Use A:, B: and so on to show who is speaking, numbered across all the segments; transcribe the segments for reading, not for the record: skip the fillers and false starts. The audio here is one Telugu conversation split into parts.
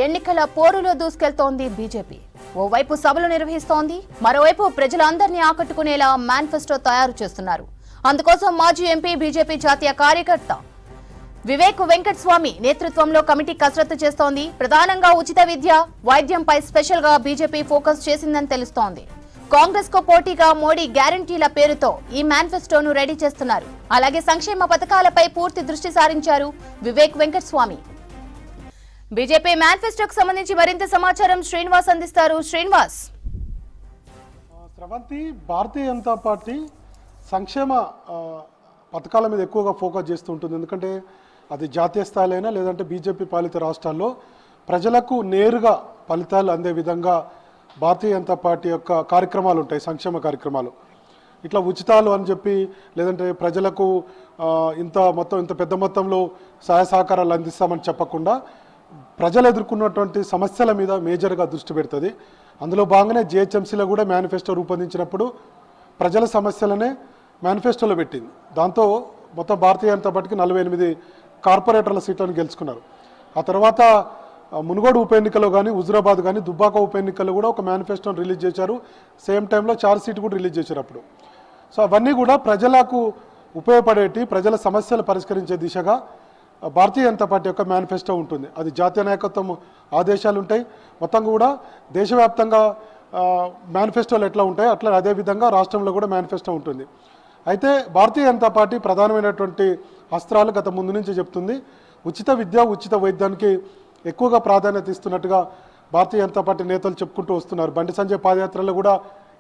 A: ఎన్నికల పోరులో దూసుకెళ్తోంది బీజేపీ. ఓవైపు సభలు నిర్వహిస్తోంది, మరోవైపు ప్రజలందరినీ ఆకట్టుకునేలా మేనిఫెస్టో తయారు చేస్తున్నారు. అందుకోసం మాజీ ఎంపీ బీజేపీ జాతీయ కార్యకర్త వివేక్ వెంకటస్వామి నేతృత్వంలో కమిటీ కసరత్తు చేస్తోంది. ప్రధానంగా ఉచిత విద్య, వైద్యంపై స్పెషల్ గా బీజేపీ ఫోకస్ చేసిందని తెలుస్తోంది. కాంగ్రెస్ కు పోటీగా మోడీ గ్యారంటీల పేరుతో ఈ మేనిఫెస్టోను రెడీ చేస్తున్నారు. అలాగే సంక్షేమ పథకాలపై పూర్తి దృష్టి సారించారు వివేక్ వెంకటస్వామి. బీజేపీ మేనిఫెస్టోకు సంబంధించి మరింత సమాచారం శ్రీనివాస్ అందిస్తారు. శ్రీనివాస్.
B: స్రవంతి, భారతీయ జనతా పార్టీ సంక్షేమ పథకాల మీద ఎక్కువగా ఫోకస్ చేస్తూ ఉంటుంది. ఎందుకంటే అది జాతీయ స్థాయిలో లేదంటే బీజేపీ పాలిత రాష్ట్రాల్లో ప్రజలకు నేరుగా ఫలితాలు అందే విధంగా భారతీయ జనతా పార్టీ యొక్క కార్యక్రమాలు ఉంటాయి, సంక్షేమ కార్యక్రమాలు. ఇట్లా ఉచితాలు అని చెప్పి లేదంటే ప్రజలకు ఇంత పెద్ద మొత్తంలో సహాయ సహకారాలు అందిస్తామని చెప్పకుండా ప్రజలు ఎదుర్కొన్నటువంటి సమస్యల మీద మేజర్గా దృష్టి పెడుతుంది. అందులో భాగంగానే జిహెచ్ఎంసీలో కూడా మేనిఫెస్టో రూపొందించినప్పుడు ప్రజల సమస్యలనే మేనిఫెస్టోలో పెట్టింది. దాంతో మొత్తం భారతీయ జనతా పార్టీకి 48 కార్పొరేటర్ల సీట్లను గెలుచుకున్నారు. ఆ తర్వాత మునుగోడు ఉప ఎన్నికలో కానీ, హుజురాబాద్ కానీ, దుబ్బాక ఉప ఎన్నికల్లో కూడా ఒక మేనిఫెస్టోని రిలీజ్ చేశారు. సేమ్ టైంలో చార్జ్ షీట్ కూడా రిలీజ్ చేశారు అప్పుడు. సో అవన్నీ కూడా ప్రజలకు ఉపయోగపడేటి, ప్రజల సమస్యలు పరిష్కరించే దిశగా భారతీయ జనతా పార్టీ యొక్క మేనిఫెస్టో ఉంటుంది. అది జాతీయ నాయకత్వం ఆదేశాలు ఉంటాయి. మొత్తం కూడా దేశవ్యాప్తంగా మేనిఫెస్టోలు ఎట్లా ఉంటాయి అట్లా అదేవిధంగా రాష్ట్రంలో కూడా మేనిఫెస్టో ఉంటుంది. అయితే భారతీయ జనతా పార్టీ ప్రధానమైనటువంటి అస్త్రాలు గత ముందు నుంచి చెప్తుంది. ఉచిత విద్య, ఉచిత వైద్యానికి ఎక్కువగా ప్రాధాన్యత ఇస్తున్నట్టుగా భారతీయ జనతా పార్టీ నేతలు చెప్పుకుంటూ వస్తున్నారు. బండి సంజయ్ పాదయాత్రలో కూడా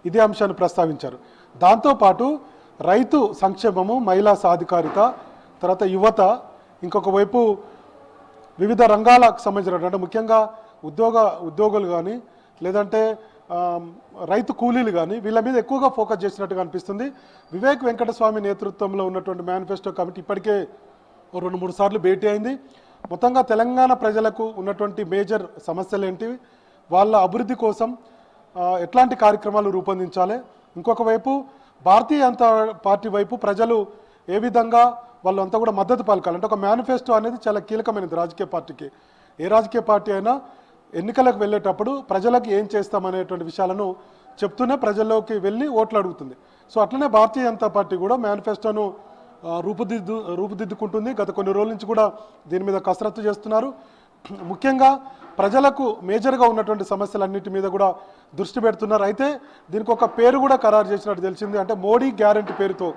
B: ఇదే అంశాన్ని ప్రస్తావించారు. దాంతోపాటు రైతు సంక్షేమము, మహిళా సాధికారిత, తర్వాత యువత, ఇంకొక వైపు వివిధ రంగాలకు సంబంధించినటువంటి ముఖ్యంగా ఉద్యోగులు కానీ లేదంటే రైతు కూలీలు కానీ వీళ్ళ మీద ఎక్కువగా ఫోకస్ చేసినట్టుగా అనిపిస్తుంది. వివేక్ వెంకటస్వామి నేతృత్వంలో ఉన్నటువంటి మేనిఫెస్టో కమిటీ ఇప్పటికే 2-3 సార్లు భేటీ అయింది. మొత్తంగా తెలంగాణ ప్రజలకు ఉన్నటువంటి మేజర్ సమస్యలు ఏంటివి, వాళ్ళ అభివృద్ధి కోసం ఎట్లాంటి కార్యక్రమాలు రూపొందించాలి, ఇంకొక వైపు భారతీయ జనతా పార్టీ వైపు ప్రజలు ఏ విధంగా వాళ్ళంతా కూడా మద్దతు పలకాలి. అంటే ఒక మేనిఫెస్టో అనేది చాలా కీలకమైనది రాజకీయ పార్టీకి. ఏ రాజకీయ పార్టీ అయినా ఎన్నికలకు వెళ్ళేటప్పుడు ప్రజలకు ఏం చేస్తామనేటువంటి విషయాలను చెప్తూనే ప్రజల్లోకి వెళ్ళి ఓట్లు అడుగుతుంది. సో అట్లనే భారతీయ జనతా పార్టీ కూడా మేనిఫెస్టోను రూపుదిద్దుకుంటుంది. గత కొన్ని రోజుల నుంచి కూడా దీని మీద కసరత్తు చేస్తున్నారు. ముఖ్యంగా ప్రజలకు మేజర్గా ఉన్నటువంటి సమస్యలన్నిటి మీద కూడా దృష్టి పెడుతున్నారు. అయితే దీనికి ఒక పేరు కూడా ఖరారు చేసినట్టు తెలిసింది. అంటే మోడీ గ్యారంటీ పేరుతో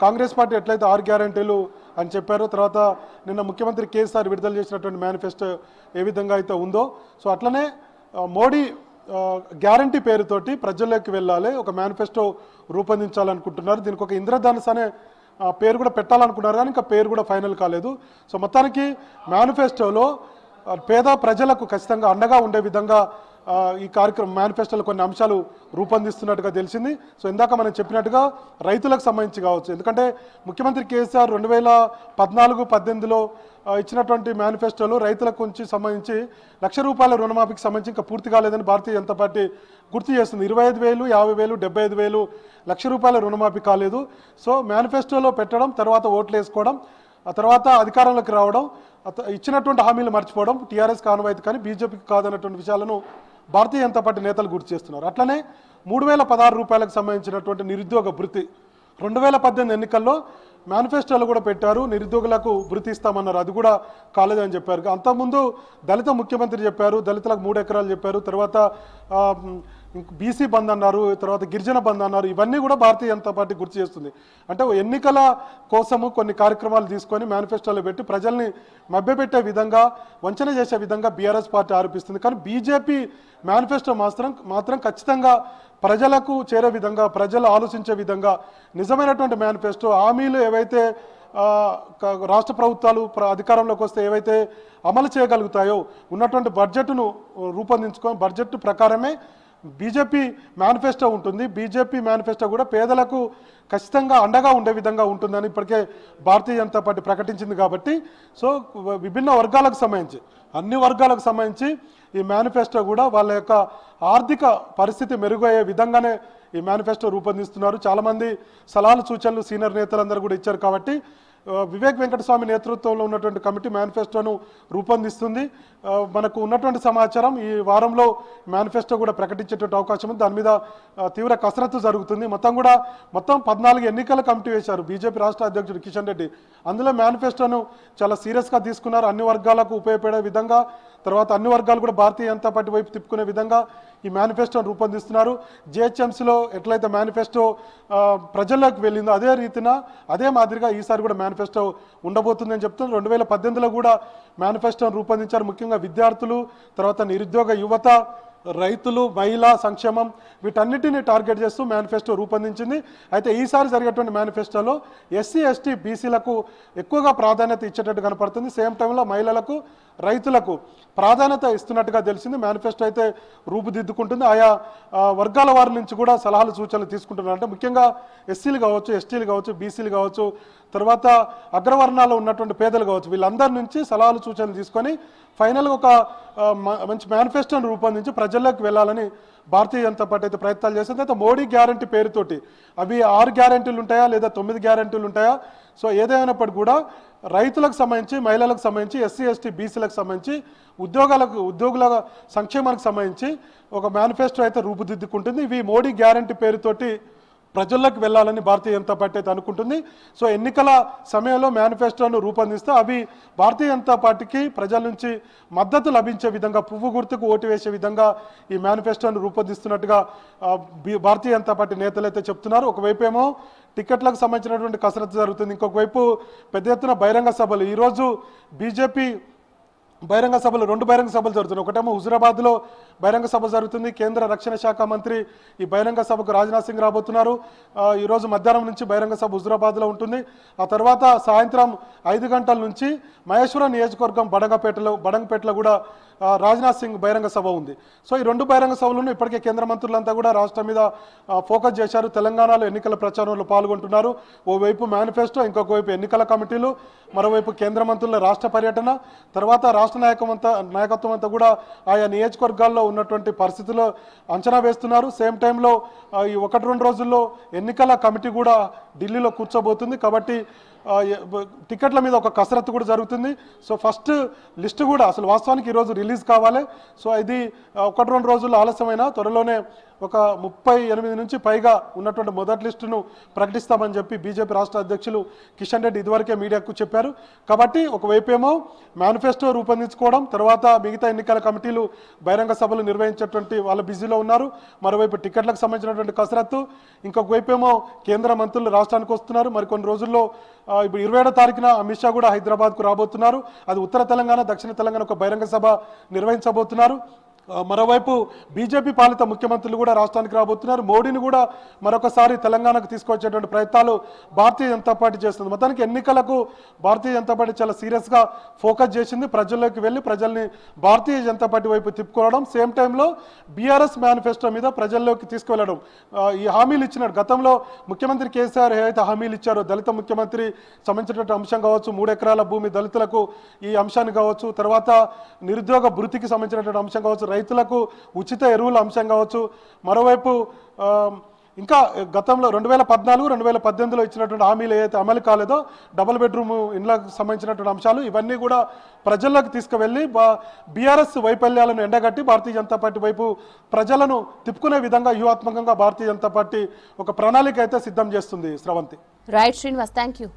B: కాంగ్రెస్ పార్టీ ఎట్లయితే 6 గ్యారంటీలు అని చెప్పారో, తర్వాత నిన్న ముఖ్యమంత్రి కేసీఆర్ విడుదల చేసినటువంటి మేనిఫెస్టో ఏ విధంగా అయితే ఉందో, సో అట్లనే మోడీ గ్యారంటీ పేరుతోటి ప్రజల్లోకి వెళ్ళాలి, ఒక మేనిఫెస్టో రూపొందించాలనుకుంటున్నారు. దీనికి ఒక ఇంద్రధనుస్ అనే పేరు కూడా పెట్టాలనుకున్నారు, కానీ ఇంకా పేరు కూడా ఫైనల్ కాలేదు. సో మొత్తానికి మేనిఫెస్టోలో పేద ప్రజలకు ఖచ్చితంగా అండగా ఉండే విధంగా ఈ కార్యక్రమం మేనిఫెస్టోలో కొన్ని అంశాలు రూపొందిస్తున్నట్టుగా తెలిసింది. సో ఇందాక మనం చెప్పినట్టుగా రైతులకు సంబంధించి కావచ్చు, ఎందుకంటే ముఖ్యమంత్రి కేసీఆర్ 2014-18లో ఇచ్చినటువంటి మేనిఫెస్టోలో రైతులకు సంబంధించి ₹1,00,000 రుణమాఫీకి సంబంధించి ఇంకా పూర్తి కాలేదని భారతీయ జనతా పార్టీ గుర్తు చేస్తుంది. 25,000, 50,000, 75,000 ₹1,00,000 రుణమాఫీ కాలేదు. సో మేనిఫెస్టోలో పెట్టడం, తర్వాత ఓట్లు వేసుకోవడం, ఆ తర్వాత అధికారంలోకి రావడం, ఇచ్చినటువంటి హామీలు మర్చిపోవడం టీఆర్ఎస్ కానువైతే కానీ బీజేపీకి కాదన్నటువంటి విషయాలను భారతీయ జనతా పార్టీ నేతలు గుర్తు చేస్తున్నారు. అట్లనే ₹3,016 సంబంధించినటువంటి నిరుద్యోగ భృతి 2018 ఎన్నికల్లో మేనిఫెస్టోలో కూడా పెట్టారు. నిరుద్యోగులకు భృతి ఇస్తామన్నారు, అది కూడా కాలేదని చెప్పారు. అంతకుముందు దళిత ముఖ్యమంత్రి చెప్పారు, దళితులకు 3 ఎకరాలు చెప్పారు, తర్వాత బీసీ బంద్ అన్నారు, తర్వాత గిరిజన బంద్ అన్నారు. ఇవన్నీ కూడా భారతీయ జనతా పార్టీ గుర్తు చేస్తుంది. అంటే ఎన్నికల కోసము కొన్ని కార్యక్రమాలు తీసుకొని మేనిఫెస్టోలో పెట్టి ప్రజల్ని మభ్యపెట్టే విధంగా, వంచన చేసే విధంగా బీఆర్ఎస్ పార్టీ ఆరోపిస్తుంది. కానీ బీజేపీ మేనిఫెస్టో మాత్రం ఖచ్చితంగా ప్రజలకు చేరే విధంగా, ప్రజలు ఆలోచించే విధంగా నిజమైనటువంటి మేనిఫెస్టో, హామీలు ఏవైతే రాష్ట్ర ప్రభుత్వాలు అధికారంలోకి వస్తే ఏవైతే అమలు చేయగలుగుతాయో ఉన్నటువంటి బడ్జెట్ను రూపొందించుకొని బడ్జెట్ ప్రకారమే బీజేపీ మేనిఫెస్టో ఉంటుంది. బీజేపీ మేనిఫెస్టో కూడా పేదలకు ఖచ్చితంగా అండగా ఉండే విధంగా ఉంటుందని ఇప్పటికే భారతీయ జనతా పార్టీ ప్రకటించింది. కాబట్టి సో విభిన్న వర్గాలకు సంబంధించి, అన్ని వర్గాలకు సంబంధించి ఈ మేనిఫెస్టో కూడా వాళ్ళ యొక్క ఆర్థిక పరిస్థితి మెరుగయ్యే విధంగానే ఈ మేనిఫెస్టో రూపొందిస్తున్నారు. చాలామంది సలహాలు సూచనలు సీనియర్ నేతలందరూ కూడా ఇచ్చారు. కాబట్టి వివేక్ వెంకటస్వామి నేతృత్వంలో ఉన్నటువంటి కమిటీ మేనిఫెస్టోను రూపొందిస్తుంది. మనకు ఉన్నటువంటి సమాచారం ఈ వారంలో మేనిఫెస్టో కూడా ప్రకటించేటువంటి అవకాశం ఉంది. దాని మీద తీవ్ర కసరత్తు జరుగుతుంది. మొత్తం 14 ఎన్నికల కమిటీ వేశారు బీజేపీ రాష్ట్ర అధ్యక్షుడు కిషన్ రెడ్డి. అందులో మేనిఫెస్టోను చాలా సీరియస్గా తీసుకున్నారు. అన్ని వర్గాలకు ఉపయోగపడే విధంగా, తర్వాత అన్ని వర్గాలు కూడా భారతీయ జనతా పార్టీ వైపు తిప్పుకునే విధంగా ఈ మేనిఫెస్టోను రూపొందిస్తున్నారు. జిహెచ్ఎంసీలో ఎట్లయితే మేనిఫెస్టో ప్రజల్లోకి వెళ్ళిందో అదే మాదిరిగా ఈసారి కూడా మేనిఫెస్టో ఉండబోతుందని చెప్తున్నారు. 2018లో కూడా మేనిఫెస్టోను రూపొందించారు. ముఖ్యంగా విద్యార్థులు, తర్వాత నిరుద్యోగ యువత, రైతులు, మహిళా సంక్షేమం వీటన్నిటిని టార్గెట్ చేస్తూ మేనిఫెస్టో రూపొందించింది. అయితే ఈసారి జరిగేటువంటి మేనిఫెస్టోలో ఎస్సీ, ఎస్టీ, బీసీలకు ఎక్కువగా ప్రాధాన్యత ఇచ్చేటట్టు కనపడుతుంది. సేమ్ టైంలో మహిళలకు, రైతులకు ప్రాధాన్యత ఇస్తున్నట్టుగా తెలిసింది. మేనిఫెస్టో అయితే రూపుదిద్దుకుంటుంది. ఆయా వర్గాల వారి నుంచి కూడా సలహాలు, సూచనలు తీసుకుంటున్నారు. అంటే ముఖ్యంగా ఎస్సీలు కావచ్చు, ఎస్టీలు కావచ్చు, బీసీలు కావచ్చు, తర్వాత అగ్రవర్ణాల్లో ఉన్నటువంటి పేదలు కావచ్చు, వీళ్ళందరి నుంచి సలహాలు, సూచనలు తీసుకొని ఫైనల్గా ఒక మంచి మేనిఫెస్టోను రూపొందించి ప్రజల్లోకి వెళ్ళాలని భారతీయ జనతా పార్టీ అయితే ప్రయత్నాలు చేస్తుంది. అయితే మోడీ గ్యారంటీ పేరుతోటి అవి 6 గ్యారంటీలు ఉంటాయా లేదా 9 గ్యారంటీలు ఉంటాయా? సో ఏదైనప్పటికీ కూడా రైతులకు సంబంధించి, మహిళలకు సంబంధించి, ఎస్సీ, ఎస్టీ, బీసీలకు సంబంధించి, ఉద్యోగుల సంక్షేమానికి సంబంధించి ఒక మేనిఫెస్టో అయితే రూపుదిద్దుకుంటుంది. ఇవి మోడీ గ్యారంటీ పేరుతోటి ప్రజల్లోకి వెళ్ళాలని భారతీయ జనతా పార్టీ అయితే అనుకుంటుంది. సో ఎన్నికల సమయంలో మేనిఫెస్టోను రూపొందిస్తే అవి భారతీయ జనతా పార్టీకి ప్రజల నుంచి మద్దతు లభించే విధంగా, పువ్వు గుర్తుకు ఓటు వేసే విధంగా ఈ మేనిఫెస్టోను రూపొందిస్తున్నట్టుగా భారతీయ జనతా పార్టీ నేతలు అయితే చెప్తున్నారు. ఒకవైపు ఏమో టికెట్లకు సంబంధించినటువంటి కసరత్తు జరుగుతుంది, ఇంకొక వైపు పెద్ద ఎత్తున బహిరంగ సభలు. ఈరోజు బీజేపీ బహిరంగ సభలు, 2 బహిరంగ సభలు జరుగుతున్నాయి. ఒకటేమో హుజురాబాద్లో బహిరంగ సభ జరుగుతుంది. కేంద్ర రక్షణ శాఖ మంత్రి ఈ బహిరంగ సభకు రాజ్నాథ్ సింగ్ రాబోతున్నారు. ఈరోజు మధ్యాహ్నం నుంచి బహిరంగ సభ హుజురాబాద్లో ఉంటుంది. ఆ తర్వాత సాయంత్రం 5 గంటల నుంచి మహేశ్వరం నియోజకవర్గం బడంగపేటలో కూడా రాజ్నాథ్ సింగ్ బహిరంగ సభ ఉంది. సో ఈ 2 బహిరంగ సభలను ఇప్పటికే కేంద్ర మంత్రులంతా కూడా రాష్ట్రం మీద ఫోకస్ చేశారు. తెలంగాణలో ఎన్నికల ప్రచారంలో పాల్గొంటున్నారు. ఓవైపు మేనిఫెస్టో, ఇంకొక వైపు ఎన్నికల కమిటీలు, మరోవైపు కేంద్ర మంత్రుల రాష్ట్ర పర్యటన, తర్వాత రాష్ట్ర నాయకత్వం అంతా కూడా ఆయా నియోజకవర్గాల్లో ఉన్నటువంటి పరిస్థితుల్లో అంచనా వేస్తున్నారు. సేమ్ టైంలో ఈ 1-2 రోజుల్లో ఎన్నికల కమిటీ కూడా ఢిల్లీలో కూర్చోబోతుంది. కాబట్టి టికెట్ల మీద ఒక కసరత్తు కూడా జరుగుతుంది. సో ఫస్ట్ లిస్టు కూడా అసలు వాస్తవానికి ఈరోజు రిలీజ్ కావాలి. సో ఇది 1-2 రోజుల్లో ఆలస్యమైన త్వరలోనే ఒక 38 నుంచి పైగా ఉన్నటువంటి మొదటి లిస్టును ప్రకటిస్తామని చెప్పి బీజేపీ రాష్ట్ర అధ్యక్షులు కిషన్ రెడ్డి ఇదివరకే మీడియాకు చెప్పారు. కాబట్టి ఒకవైపు ఏమో మేనిఫెస్టో రూపొందించుకోవడం, తర్వాత మిగతా ఎన్నికల కమిటీలు బహిరంగ సభలు నిర్వహించేటువంటి వాళ్ళ బిజీలో ఉన్నారు. మరోవైపు టికెట్లకు సంబంధించినటువంటి కసరత్తు, ఇంకొక వైపు ఏమో కేంద్ర మంత్రులు రాష్ట్రానికి వస్తున్నారు. మరికొన్ని రోజుల్లో ఇప్పుడు 27వ తారీఖున అమిత్ షా కూడా హైదరాబాద్కు రాబోతున్నారు. అది ఉత్తర తెలంగాణ, దక్షిణ తెలంగాణ ఒక బహిరంగ సభ నిర్వహించబోతున్నారు. మరోవైపు బీజేపీ పాలిత ముఖ్యమంత్రులు కూడా రాష్ట్రానికి రాబోతున్నారు. మోడీని కూడా మరొకసారి తెలంగాణకు తీసుకొచ్చేటువంటి ప్రయత్నాలు భారతీయ జనతా పార్టీ చేస్తుంది. మొత్తానికి ఎన్నికలకు భారతీయ జనతా పార్టీ చాలా సీరియస్గా ఫోకస్ చేసింది. ప్రజల్లోకి వెళ్ళి ప్రజల్ని భారతీయ జనతా పార్టీ వైపు తిప్పుకోవడం, సేమ్ టైంలో బీఆర్ఎస్ మేనిఫెస్టో మీద ప్రజల్లోకి తీసుకువెళ్ళడం. ఈ హామీలు ఇచ్చినారు. గతంలో ముఖ్యమంత్రి కేసీఆర్ ఏదైతే హామీలు ఇచ్చారో, దళిత ముఖ్యమంత్రి సంబంధించినటువంటి అంశం కావచ్చు, 3 ఎకరాల భూమి దళితులకు ఈ అంశాన్ని కావచ్చు, తర్వాత నిరుద్యోగ భృతికి సంబంధించినటువంటి అంశం కావచ్చు, రైతులకు ఉచిత ఎరువుల అంశం కావచ్చు, మరోవైపు ఇంకా గతంలో 2014, 2018లో ఇచ్చినటువంటి హామీలు ఏదైతే అమలు కాలేదో, డబుల్ బెడ్రూమ్ ఇండ్లకు సంబంధించినటువంటి అంశాలు, ఇవన్నీ కూడా ప్రజల్లోకి తీసుకువెళ్ళి బీఆర్ఎస్ వైఫల్యాలను ఎండగట్టి భారతీయ జనతా పార్టీ వైపు ప్రజలను తిప్పుకునే విధంగా వ్యూహాత్మకంగా భారతీయ జనతా పార్టీ ఒక ప్రణాళిక అయితే సిద్ధం చేస్తుంది. Sravanthi.
A: Right Srinivas, thank you.